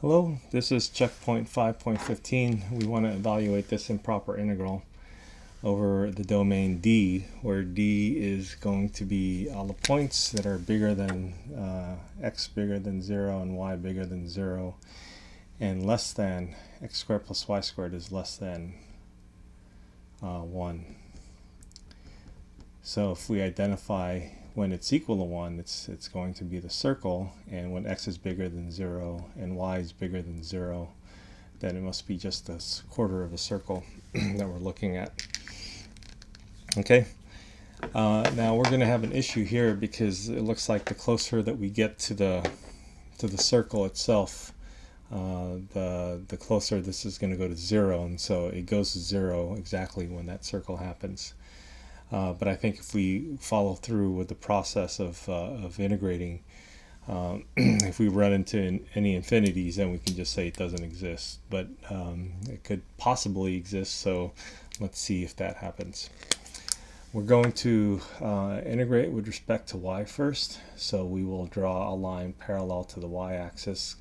Hello, this is checkpoint 5.15. We want to evaluate this improper integral over the domain D, where D is going to be all the points that are bigger than x bigger than 0 and y bigger than 0 and less than x squared plus y squared is less than 1. So if we identify when it's equal to 1, it's going to be the circle, and when x is bigger than 0 and y is bigger than 0, then it must be just a quarter of a circle that we're looking at. Okay, now we're going to have an issue here because it looks like the closer that we get to the circle itself, the closer this is going to go to 0, and so it goes to 0 exactly when that circle happens. But I think if we follow through with the process of integrating, if we run into any infinities, then we can just say it doesn't exist. But it could possibly exist, so let's see if that happens. We're going to integrate with respect to y first, so we will draw a line parallel to the y-axis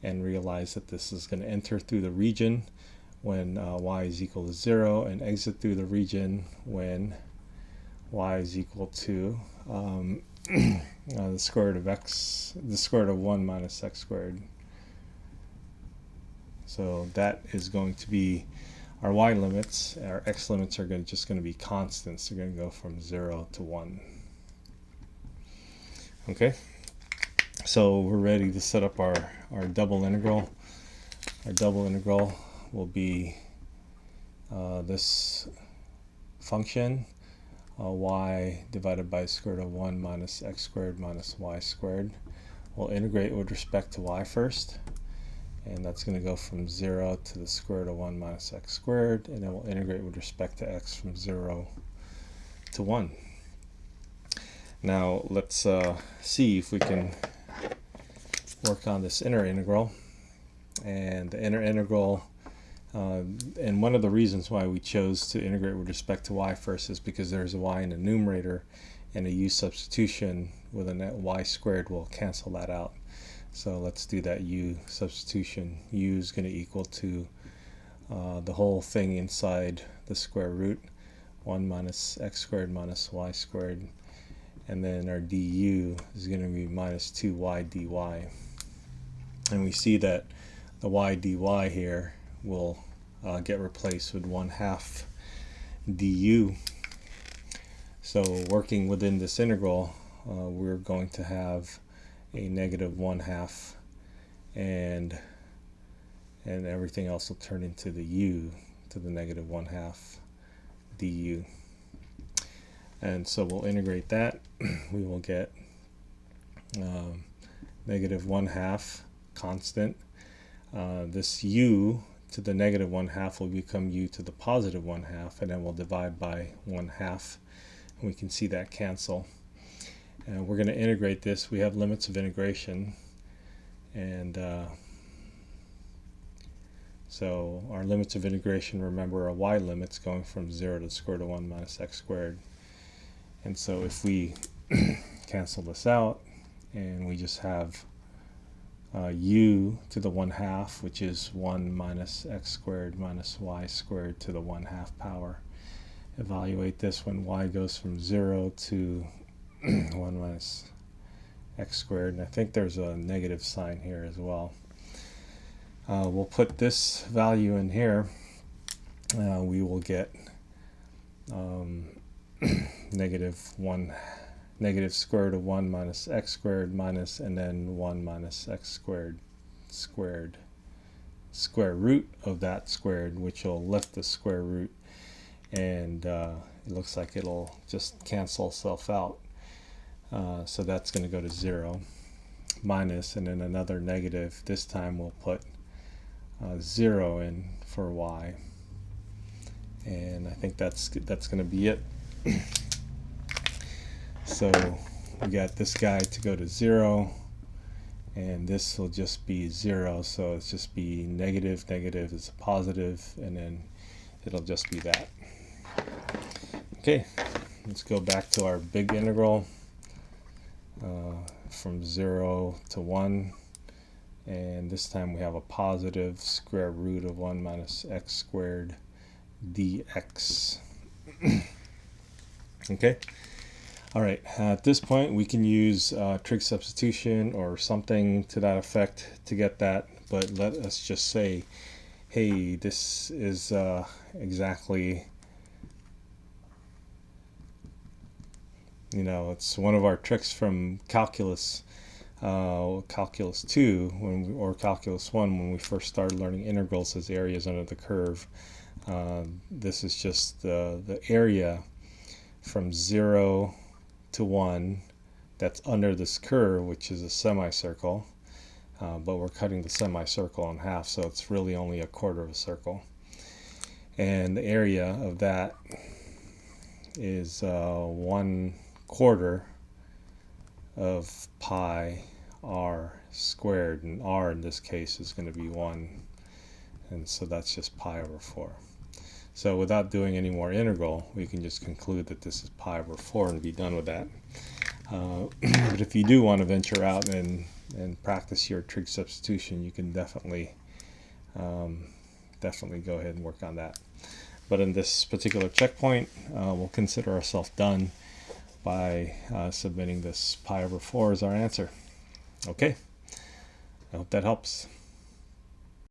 and realize that this is going to enter through the region when y is equal to 0 and exit through the region when y is equal to the square root of x, the square root of 1 minus x squared. So that is going to be our y limits. Our x limits are just going to be constants. They're going to go from 0 to 1. Okay, so we're ready to set up our double integral. Our double integral will be this function, y divided by square root of 1 minus x squared minus y squared. We'll integrate with respect to y first, and that's going to go from 0 to the square root of 1 minus x squared, and then we'll integrate with respect to x from 0 to 1. Now let's see if we can work on this inner integral. And the inner integral, and one of the reasons why we chose to integrate with respect to y first is because there's a y in the numerator, and a u substitution with a net y squared will cancel that out. So let's do that u substitution. U is going to equal to the whole thing inside the square root, 1 minus x squared minus y squared, and then our du is going to be minus 2y dy. And we see that the y dy here will get replaced with 1/2 du. So working within this integral, we're going to have a negative 1/2, and everything else will turn into the u to the negative 1/2 du. And so we'll integrate that. We will get negative 1/2 constant. This u to the negative 1/2 will become u to the positive 1/2, and then we'll divide by 1/2, and we can see that cancel. And we're going to integrate this. We have limits of integration, and so our limits of integration, remember, are y limits going from 0 to the square root of 1 minus x squared. And so if we cancel this out, and we just have u to the 1/2, which is 1 minus x squared minus y squared to the 1/2 power. Evaluate this when y goes from 0 to 1 minus x squared, and I think there's a negative sign here as well. We'll put this value in here. We will get negative square root of 1 minus x squared minus, and then 1 minus x squared squared, square root of that squared, which will lift the square root, and it looks like it'll just cancel itself out. So that's going to go to 0, minus, and then another negative. This time we'll put 0 in for y, and I think that's going to be it. So we got this guy to go to 0, and this will just be 0, so it's just be negative, negative is a positive, and then it'll just be that. Okay, let's go back to our big integral from 0 to 1, and this time we have a positive square root of 1 minus x squared dx. Okay. All right, at this point we can use trig substitution or something to that effect to get that, but let us just say, hey, this is exactly, it's one of our tricks from calculus, calculus 2 or calculus 1 when we first started learning integrals as areas under the curve. This is just the area from 0 to 1 that's under this curve, which is a semicircle, but we're cutting the semicircle in half, so it's really only a quarter of a circle, and the area of that is 1/4 of pi r squared, and r in this case is going to be 1, and so that's just pi over 4. So without doing any more integral, we can just conclude that this is pi over 4 and be done with that. But if you do want to venture out and practice your trig substitution, you can definitely go ahead and work on that. But in this particular checkpoint, we'll consider ourselves done by submitting this pi over 4 as our answer. Okay, I hope that helps.